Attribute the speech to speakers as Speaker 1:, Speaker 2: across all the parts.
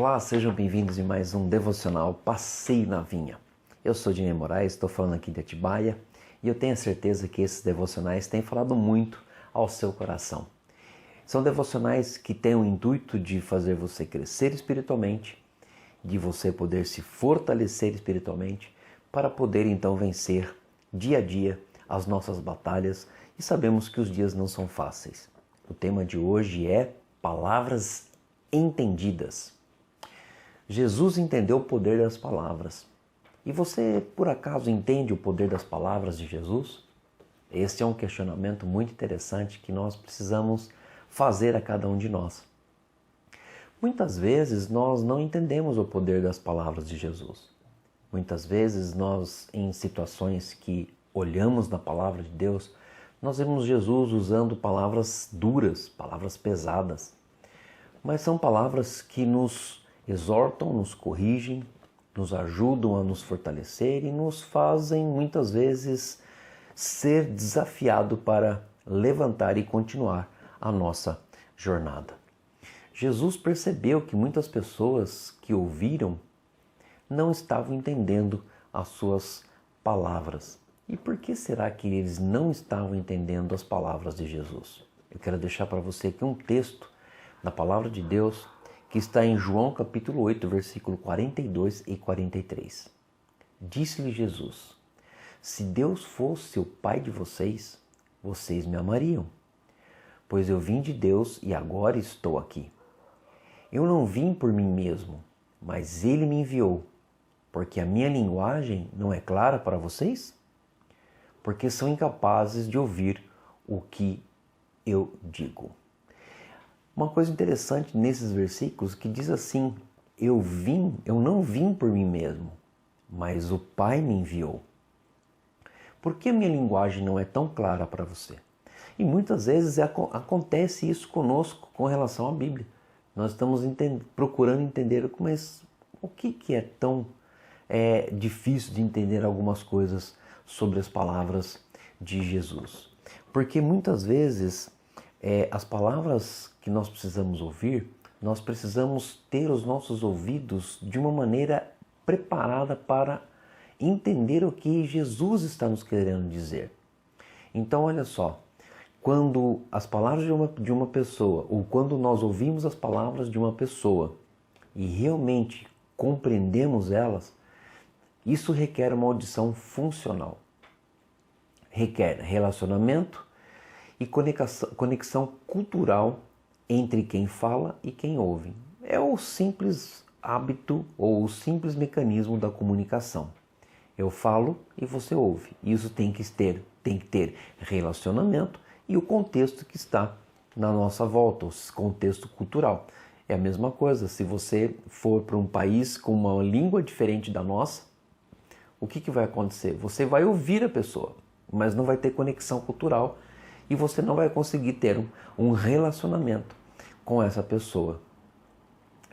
Speaker 1: Olá, sejam bem-vindos em mais um devocional Passeio na Vinha. Eu sou Dinei Moraes, estou falando aqui de Atibaia e eu tenho a certeza que esses devocionais têm falado muito ao seu coração. São devocionais que têm o intuito de fazer você crescer espiritualmente, de você poder se fortalecer espiritualmente para poder então vencer dia a dia as nossas batalhas e sabemos que os dias não são fáceis. O tema de hoje é palavras entendidas. Jesus entendeu o poder das palavras. E você, por acaso, entende o poder das palavras de Jesus? Este é um questionamento muito interessante que nós precisamos fazer a cada um de nós. Muitas vezes nós não entendemos o poder das palavras de Jesus. Muitas vezes nós, em situações que olhamos na palavra de Deus, nós vemos Jesus usando palavras duras, palavras pesadas. Mas são palavras que nos exortam, nos corrigem, nos ajudam a nos fortalecer e nos fazem muitas vezes ser desafiado para levantar e continuar a nossa jornada. Jesus percebeu que muitas pessoas que ouviram não estavam entendendo as suas palavras. E por que será que eles não estavam entendendo as palavras de Jesus? Eu quero deixar para você aqui um texto da palavra de Deus que está em João capítulo 8, versículo 42 e 43. Disse-lhe Jesus: se Deus fosse o Pai de vocês, vocês me amariam, pois eu vim de Deus e agora estou aqui. Eu não vim por mim mesmo, mas Ele me enviou, porque a minha linguagem não é clara para vocês? Porque são incapazes de ouvir o que eu digo. Uma coisa interessante nesses versículos que diz assim: eu não vim por mim mesmo, mas o Pai me enviou. Por que a minha linguagem não é tão clara para você? E muitas vezes acontece isso conosco com relação à Bíblia. Nós estamos procurando entender, mas o que é tão difícil de entender algumas coisas sobre as palavras de Jesus? Porque muitas vezes as palavras que nós precisamos ouvir, nós precisamos ter os nossos ouvidos de uma maneira preparada para entender o que Jesus está nos querendo dizer. Então, olha só, quando as palavras de uma pessoa, ou quando nós ouvimos as palavras de uma pessoa e realmente compreendemos elas, isso requer uma audição funcional. Requer relacionamento e conexão cultural entre quem fala e quem ouve. É o simples hábito ou o simples mecanismo da comunicação. Eu falo e você ouve. Isso tem que ter relacionamento e o contexto que está na nossa volta, o contexto cultural. É a mesma coisa, se você for para um país com uma língua diferente da nossa, o que vai acontecer? Você vai ouvir a pessoa, mas não vai ter conexão cultural e você não vai conseguir ter um relacionamento com essa pessoa.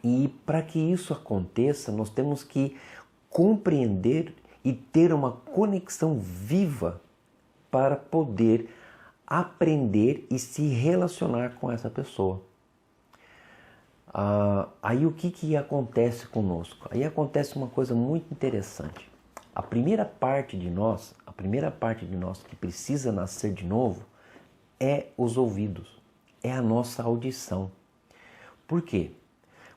Speaker 1: E para que isso aconteça, nós temos que compreender e ter uma conexão viva para poder aprender e se relacionar com essa pessoa. Aí o que acontece conosco? Aí acontece uma coisa muito interessante. A primeira parte de nós que precisa nascer de novo é os ouvidos, é a nossa audição. Por quê?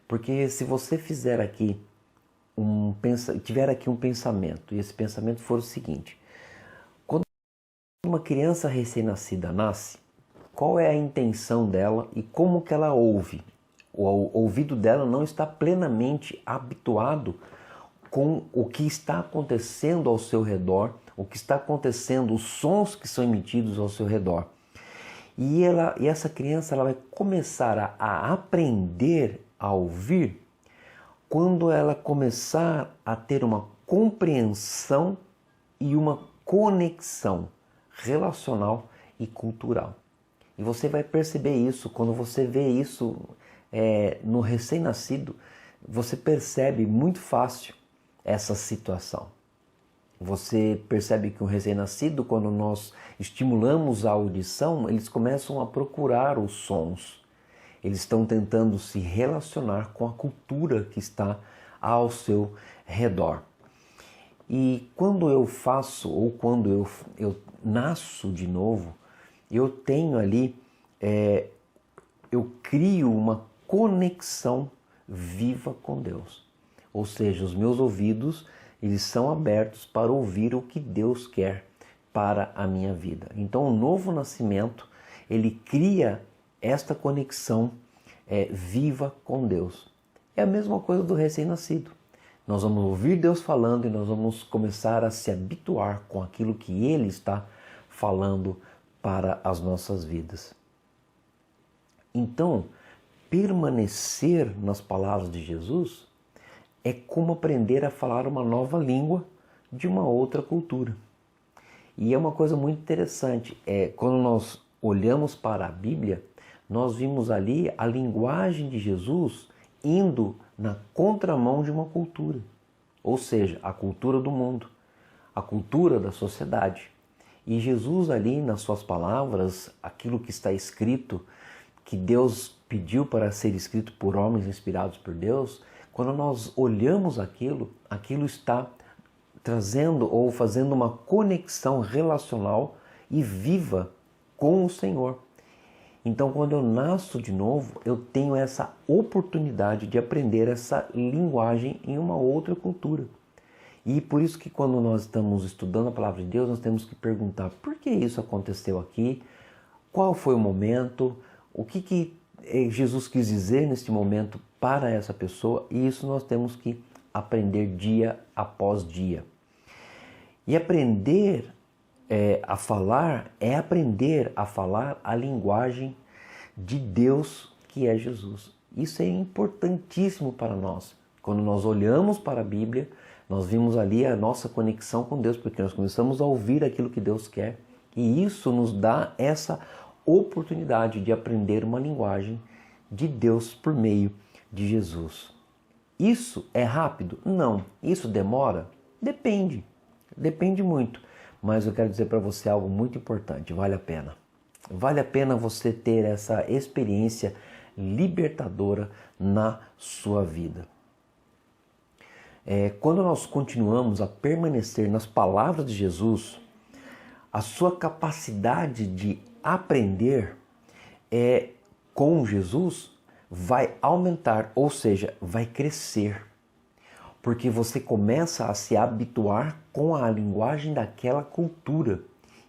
Speaker 1: Porque se você tiver aqui um pensamento, e esse pensamento for o seguinte: quando uma criança recém-nascida nasce, qual é a intenção dela e como que ela ouve? O ouvido dela não está plenamente habituado com o que está acontecendo ao seu redor, o que está acontecendo, os sons que são emitidos ao seu redor. E essa criança ela vai começar a aprender a ouvir quando ela começar a ter uma compreensão e uma conexão relacional e cultural. E você vai perceber isso, quando você vê isso no recém-nascido, você percebe muito fácil essa situação. Você percebe que o recém-nascido, quando nós estimulamos a audição, eles começam a procurar os sons. Eles estão tentando se relacionar com a cultura que está ao seu redor. E quando eu faço, ou quando eu nasço de novo, eu tenho ali, eu crio uma conexão viva com Deus. Ou seja, os meus ouvidos, eles são abertos para ouvir o que Deus quer para a minha vida. Então, o novo nascimento, ele cria esta conexão viva com Deus. É a mesma coisa do recém-nascido. Nós vamos ouvir Deus falando e nós vamos começar a se habituar com aquilo que Ele está falando para as nossas vidas. Então, permanecer nas palavras de Jesus é como aprender a falar uma nova língua de uma outra cultura. E é uma coisa muito interessante, quando nós olhamos para a Bíblia, nós vimos ali a linguagem de Jesus indo na contramão de uma cultura, ou seja, a cultura do mundo, a cultura da sociedade. E Jesus ali nas suas palavras, aquilo que está escrito, que Deus pediu para ser escrito por homens inspirados por Deus, quando nós olhamos aquilo, aquilo está trazendo ou fazendo uma conexão relacional e viva com o Senhor. Então, quando eu nasço de novo, eu tenho essa oportunidade de aprender essa linguagem em uma outra cultura. E por isso que quando nós estamos estudando a palavra de Deus, nós temos que perguntar por que isso aconteceu aqui, qual foi o momento, o que Jesus quis dizer neste momento para essa pessoa, e isso nós temos que aprender dia após dia. E aprender a falar é aprender a falar a linguagem de Deus, que é Jesus. Isso é importantíssimo para nós. Quando nós olhamos para a Bíblia, nós vimos ali a nossa conexão com Deus, porque nós começamos a ouvir aquilo que Deus quer, e isso nos dá essa oportunidade de aprender uma linguagem de Deus por meio de Jesus. Isso é rápido? Não. Isso demora? Depende. Depende muito. Mas eu quero dizer para você algo muito importante. Vale a pena. Vale a pena você ter essa experiência libertadora na sua vida. Quando nós continuamos a permanecer nas palavras de Jesus, a sua capacidade de aprender com Jesus vai aumentar, ou seja, vai crescer. Porque você começa a se habituar com a linguagem daquela cultura.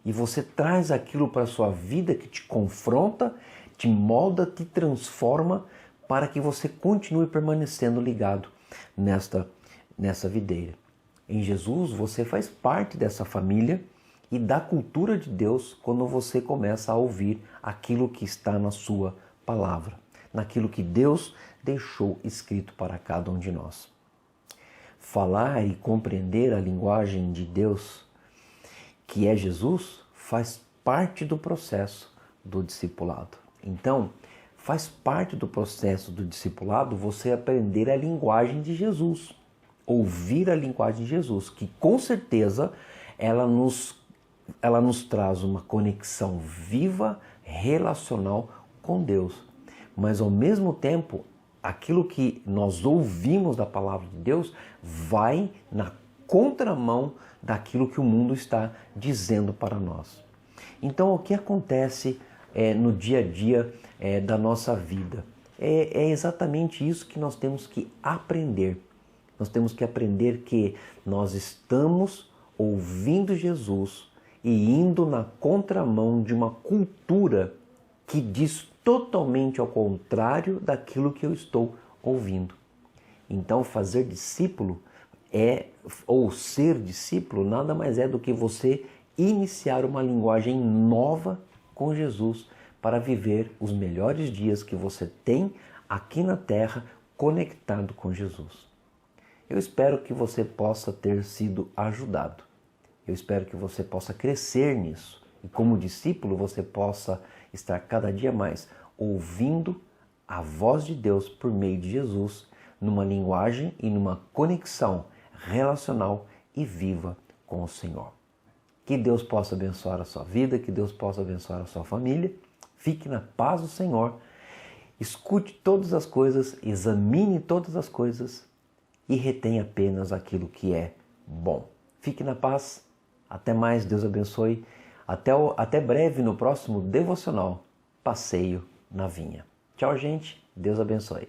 Speaker 1: E você traz aquilo para a sua vida que te confronta, te molda, te transforma para que você continue permanecendo ligado nessa videira. Em Jesus você faz parte dessa família e da cultura de Deus quando você começa a ouvir aquilo que está na sua palavra, naquilo que Deus deixou escrito para cada um de nós. Falar e compreender a linguagem de Deus, que é Jesus, faz parte do processo do discipulado. Então, faz parte do processo do discipulado você aprender a linguagem de Jesus, ouvir a linguagem de Jesus, que com certeza ela nos traz uma conexão viva, relacional com Deus. Mas ao mesmo tempo, aquilo que nós ouvimos da palavra de Deus vai na contramão daquilo que o mundo está dizendo para nós. Então, o que acontece no dia a dia da nossa vida? É exatamente isso que nós temos que aprender. Nós temos que aprender que nós estamos ouvindo Jesus e indo na contramão de uma cultura que diz totalmente ao contrário daquilo que eu estou ouvindo. Então, fazer discípulo ou ser discípulo nada mais é do que você iniciar uma linguagem nova com Jesus para viver os melhores dias que você tem aqui na terra conectado com Jesus. Eu espero que você possa ter sido ajudado. Eu espero que você possa crescer nisso. E como discípulo você possa estar cada dia mais ouvindo a voz de Deus por meio de Jesus, numa linguagem e numa conexão relacional e viva com o Senhor. Que Deus possa abençoar a sua vida, que Deus possa abençoar a sua família. Fique na paz do Senhor Escute todas as coisas, examine todas as coisas e retenha apenas aquilo que é bom. Fique na paz. Até mais, Deus abençoe. Até breve no próximo devocional Passeio na Vinha. Tchau, gente. Deus abençoe.